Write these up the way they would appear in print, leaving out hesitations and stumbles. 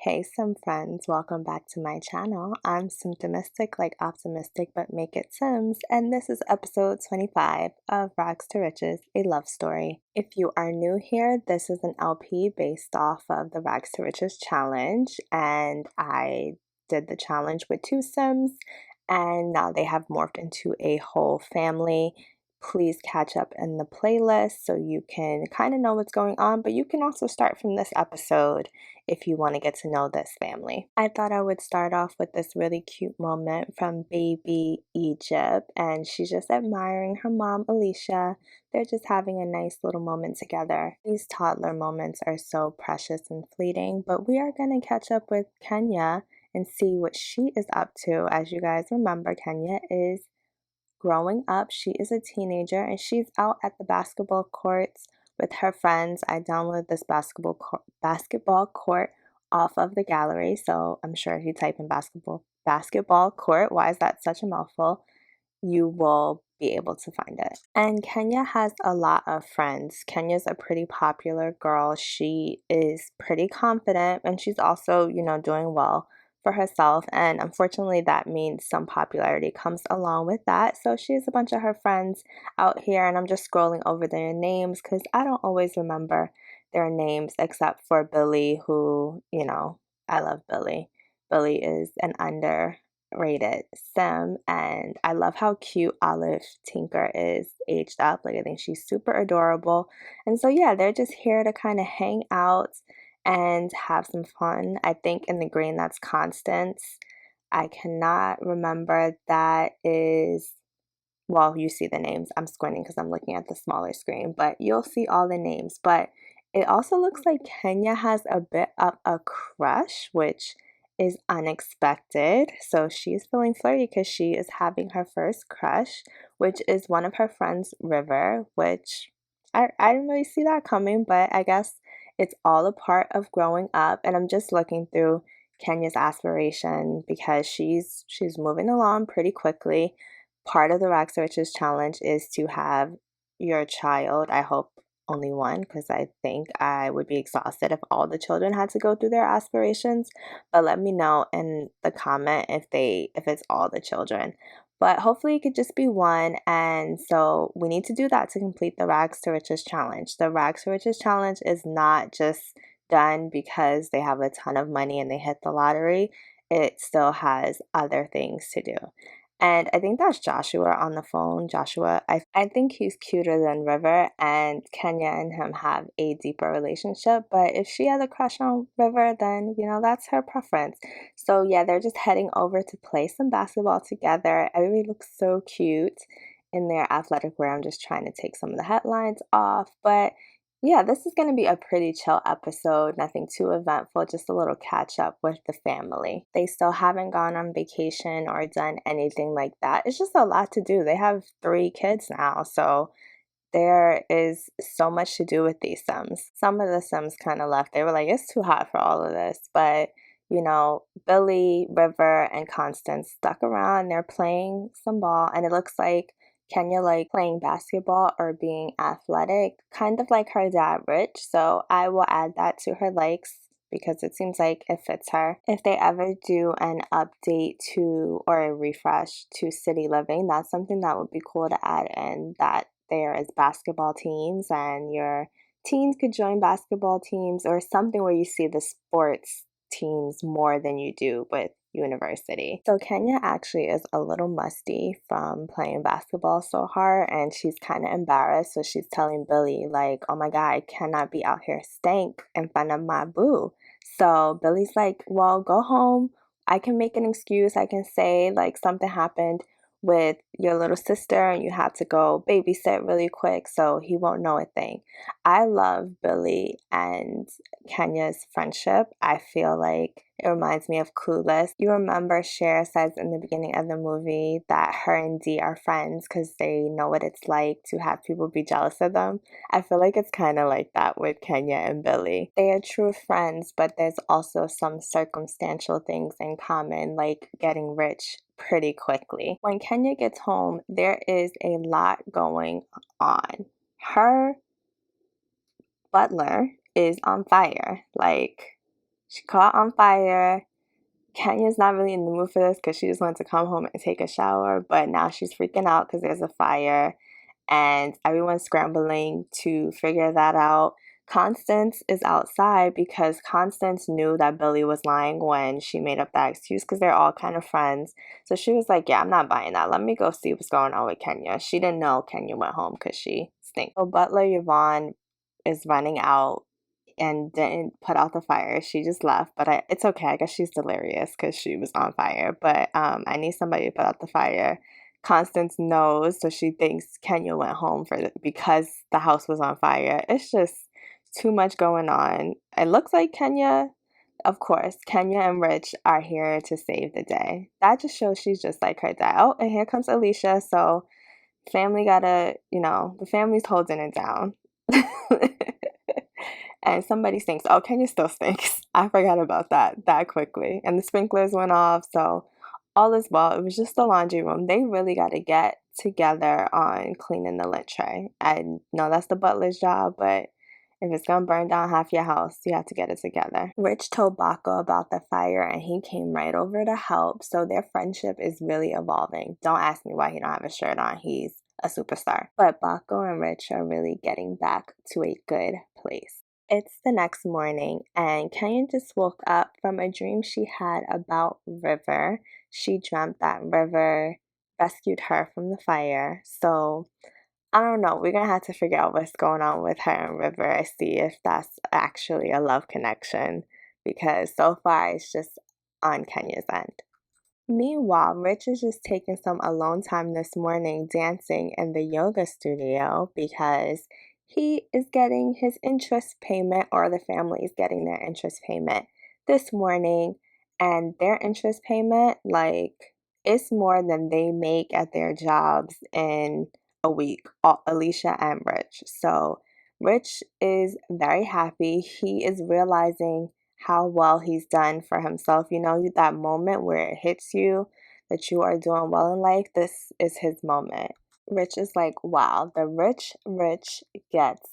Hey, some friends, welcome back to my channel. I'm Symptomistic like optimistic, but make it Sims, and this is episode 25 of Rags to Riches, a love story. If you are new here, this is an LP based off of the Rags to Riches challenge, and I did the challenge with two Sims, and now they have morphed into a whole family. Please catch up in the playlist so you can kind of know what's going on, but you can also start from this episode if you want to get to know this family. I thought I would start off with this really cute moment from baby Egypt, and she's just admiring her mom, Alicia. They're just having a nice little moment together. These toddler moments are so precious and fleeting, but we are going to catch up with Kenya and see what she is up to. As you guys remember, Kenya is growing up. She is a teenager and she's out at the basketball courts with her friends. I downloaded this basketball court off of the gallery, so I'm sure if you type in basketball court, why is that such a mouthful, you will be able to find it. And Kenya has a lot of friends. Kenya's a pretty popular girl. She is pretty confident and she's also, doing well for herself, and unfortunately that means some popularity comes along with that. So she has a bunch of her friends out here, and I'm just scrolling over their names because I don't always remember their names except for Billy, who, I love Billy. Billy is an underrated sim, and I love how cute Olive Tinker is aged up. Like, I think she's super adorable. And so yeah, they're just here to kind of hang out and have some fun. I think in the green that's Constance. I cannot remember that is, well, you see the names. I'm squinting because I'm looking at the smaller screen, but you'll see all the names. But it also looks like Kenya has a bit of a crush, which is unexpected. So she's feeling flirty because she is having her first crush, which is one of her friends, River, which I didn't really see that coming, but I guess it's all a part of growing up. And I'm just looking through Kenya's aspiration because she's moving along pretty quickly. Part of the Rags to Riches challenge is to have your child, I hope only one, because I think I would be exhausted if all the children had to go through their aspirations. But let me know in the comment if it's all the children. But hopefully it could just be one, and so we need to do that to complete the Rags to Riches challenge. The Rags to Riches challenge is not just done because they have a ton of money and they hit the lottery. It still has other things to do. And I think that's Joshua on the phone. Joshua, I think he's cuter than River, and Kenya and him have a deeper relationship. But if she has a crush on River, then, that's her preference. So yeah, they're just heading over to play some basketball together. Everybody looks so cute in their athletic wear. I'm just trying to take some of the headlines off. But yeah, this is going to be a pretty chill episode, nothing too eventful, just a little catch up with the family. They still haven't gone on vacation or done anything like that. It's just a lot to do. They have 3 kids now, so there is so much to do with these Sims. Some of the Sims kind of left. They were like, it's too hot for all of this, but Billy, River, and Constance stuck around. They're playing some ball, and it looks like Kenya like playing basketball or being athletic, kind of like her dad, Rich. So I will add that to her likes because it seems like it fits her. If they ever do an update to or a refresh to City Living, that's something that would be cool to add in, that there is basketball teams and your teens could join basketball teams, or something where you see the sports teams more than you do with university. So Kenya actually is a little musty from playing basketball so hard, and she's kind of embarrassed. So she's telling Billy like, oh my God, I cannot be out here stank in front of my boo. So Billy's like, well, go home. I can make an excuse. I can say like something happened with your little sister and you have to go babysit really quick, so he won't know a thing. I love Billy and Kenya's friendship. I feel like it reminds me of Clueless. You remember Cher says in the beginning of the movie that her and Dee are friends because they know what it's like to have people be jealous of them. I feel like it's kind of like that with Kenya and Billy. They are true friends, but there's also some circumstantial things in common, like getting rich pretty quickly. When Kenya gets home, there is a lot going on. Her butler is on fire. Like, She caught on fire. Kenya's not really in the mood for this because she just wanted to come home and take a shower, but now she's freaking out because there's a fire and everyone's scrambling to figure that out. Constance is outside because Constance knew that Billy was lying when she made up that excuse because they're all kind of friends. So she was like, yeah, I'm not buying that. Let me go see what's going on with Kenya. She didn't know Kenya went home because she stinks. So Butler Yvonne is running out and didn't put out the fire. She just left, but it's okay. I guess she's delirious because she was on fire. But I need somebody to put out the fire. Constance knows, so she thinks Kenya went home because the house was on fire. It's just too much going on. It looks like Kenya, of course, Kenya and Rich are here to save the day. That just shows she's just like her dad. Oh, and here comes Alicia. So family gotta, the family's holding it down. And somebody stinks. Oh, Kenya still stinks. I forgot about that quickly. And the sprinklers went off, so all is well. It was just the laundry room. They really got to get together on cleaning the lint tray. I know that's the butler's job, but if it's gonna burn down half your house, you have to get it together. Rich told Baco about the fire and he came right over to help, so their friendship is really evolving. Don't ask me why he don't have a shirt on. He's a superstar. But Baco and Rich are really getting back to a good place. It's the next morning, and Kenya just woke up from a dream she had about River. She dreamt that River rescued her from the fire. So, I don't know. We're going to have to figure out what's going on with her and River and see if that's actually a love connection. Because so far, it's just on Kenya's end. Meanwhile, Rich is just taking some alone time this morning dancing in the yoga studio because he is getting his interest payment, or the family is getting their interest payment this morning. And their interest payment, like, it's more than they make at their jobs in a week, Alicia and Rich. So Rich is very happy. He is realizing how well he's done for himself. That moment where it hits you that you are doing well in life. This is his moment. Rich is like, wow, the rich gets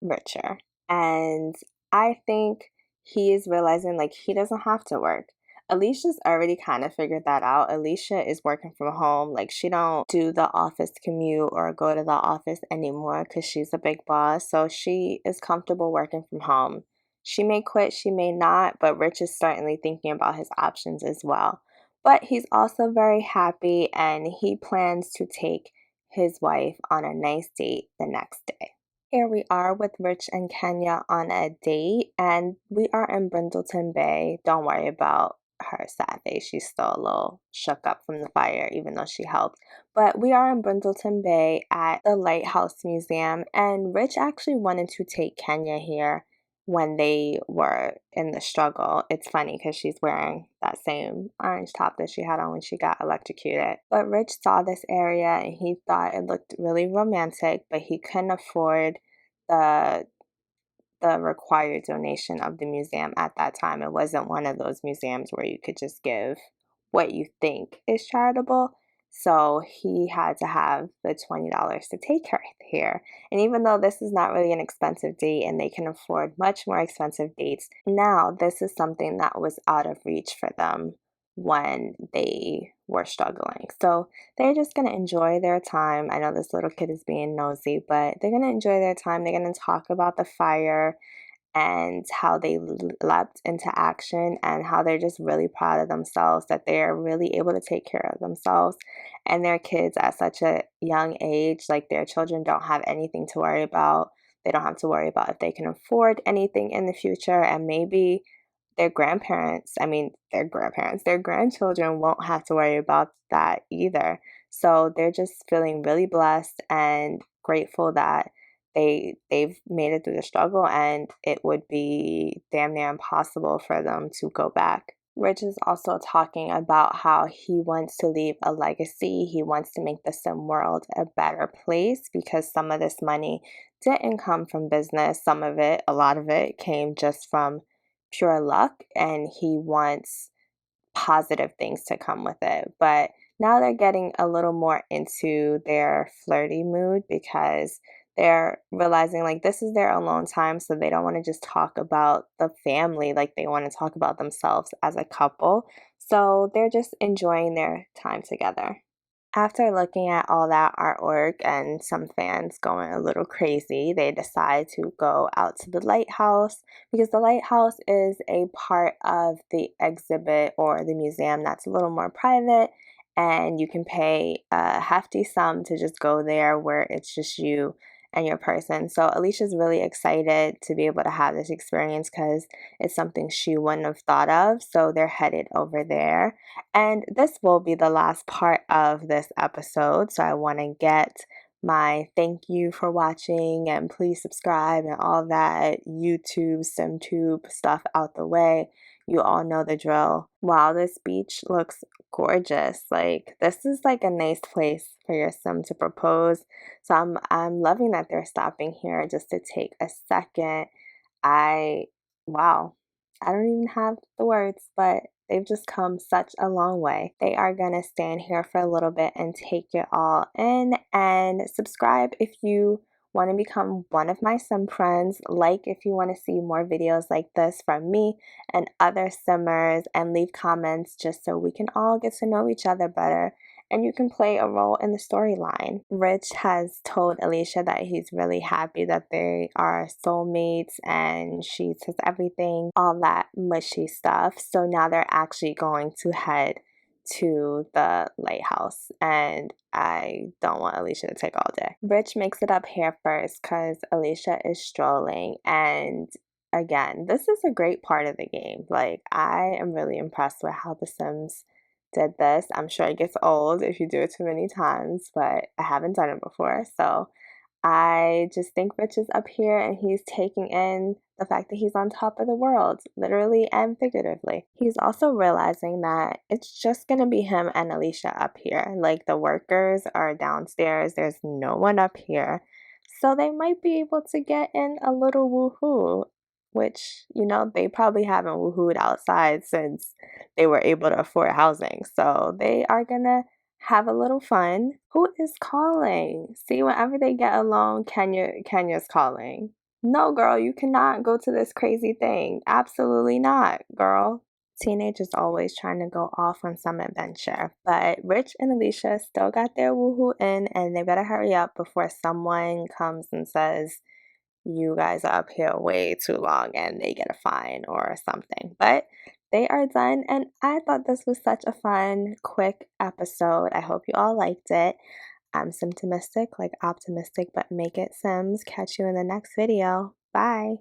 richer. And I think he is realizing like he doesn't have to work. Alicia's already kind of figured that out. Alicia is working from home. Like, she don't do the office commute or go to the office anymore because she's a big boss. So she is comfortable working from home. She may quit, she may not, but Rich is certainly thinking about his options as well. But he's also very happy and he plans to take his wife on a nice date the next day. Here we are with Rich and Kenya on a date, and we are in Grindleton Bay. Don't worry about her sad face. She's still a little shook up from the fire, even though she helped. But we are in Grindleton Bay at the Lighthouse Museum, and Rich actually wanted to take Kenya here when they were in the struggle. It's funny because she's wearing that same orange top that she had on when she got electrocuted. But Rich saw this area and he thought it looked really romantic, but he couldn't afford the required donation of the museum at that time. It wasn't one of those museums where you could just give what you think is charitable. So he had to have the $20 to take her here. And even though this is not really an expensive date and they can afford much more expensive dates, now this is something that was out of reach for them when they were struggling. So they're just going to enjoy their time. I know this little kid is being nosy, but they're going to enjoy their time. They're going to talk about the fire and how they leapt into action and how they're just really proud of themselves, that they're really able to take care of themselves and their kids at such a young age. Like, their children don't have anything to worry about. They don't have to worry about if they can afford anything in the future, and maybe their grandchildren won't have to worry about that either. So they're just feeling really blessed and grateful that they've made it through the struggle, and it would be damn near impossible for them to go back. Rich is also talking about how he wants to leave a legacy. He wants to make the sim world a better place because some of this money didn't come from business. Some of it, a lot of it, came just from pure luck, and he wants positive things to come with it. But now they're getting a little more into their flirty mood because they're realizing like this is their alone time, so they don't want to just talk about the family, like they want to talk about themselves as a couple. So they're just enjoying their time together. After looking at all that artwork and some fans going a little crazy, they decide to go out to the lighthouse because the lighthouse is a part of the exhibit or the museum that's a little more private, and you can pay a hefty sum to just go there where it's just you and your person. So Alicia's really excited to be able to have this experience because it's something she wouldn't have thought of. So they're headed over there. And this will be the last part of this episode. So I want to get my thank you for watching and please subscribe and all that YouTube, SimTube stuff out the way. You all know the drill. Wow, this beach looks gorgeous. Like this is like a nice place for your sim to propose. So I'm loving that they're stopping here just to take a second. Wow. I don't even have the words, but they've just come such a long way. They are going to stand here for a little bit and take it all in, and subscribe if you want to become one of my sim friends, like if you want to see more videos like this from me and other simmers, and leave comments just so we can all get to know each other better and you can play a role in the storyline. Rich has told Alicia that he's really happy that they are soulmates and she's his everything, all that mushy stuff. So now they're actually going to head to the lighthouse, and I don't want Alicia to take all day. Rich makes it up here first because Alicia is strolling, and again, this is a great part of the game. Like, I am really impressed with how The Sims did this. I'm sure it gets old if you do it too many times, but I haven't done it before. So I just think Rich is up here and he's taking in the fact that he's on top of the world, literally and figuratively. He's also realizing that it's just going to be him and Alicia up here. Like the workers are downstairs, there's no one up here. So they might be able to get in a little woohoo, which, you know, they probably haven't woohooed outside since they were able to afford housing. So they are going to have a little fun. Who is calling? See, whenever they get alone, Kenya's calling. No, girl, you cannot go to this crazy thing. Absolutely not, girl. Teenagers always trying to go off on some adventure. But Rich and Alicia still got their woohoo in, and they better hurry up before someone comes and says, you guys are up here way too long and they get a fine or something. But they are done, and I thought this was such a fun, quick episode. I hope you all liked it. I'm Symptomistic, like optimistic, but make it Sims. Catch you in the next video. Bye.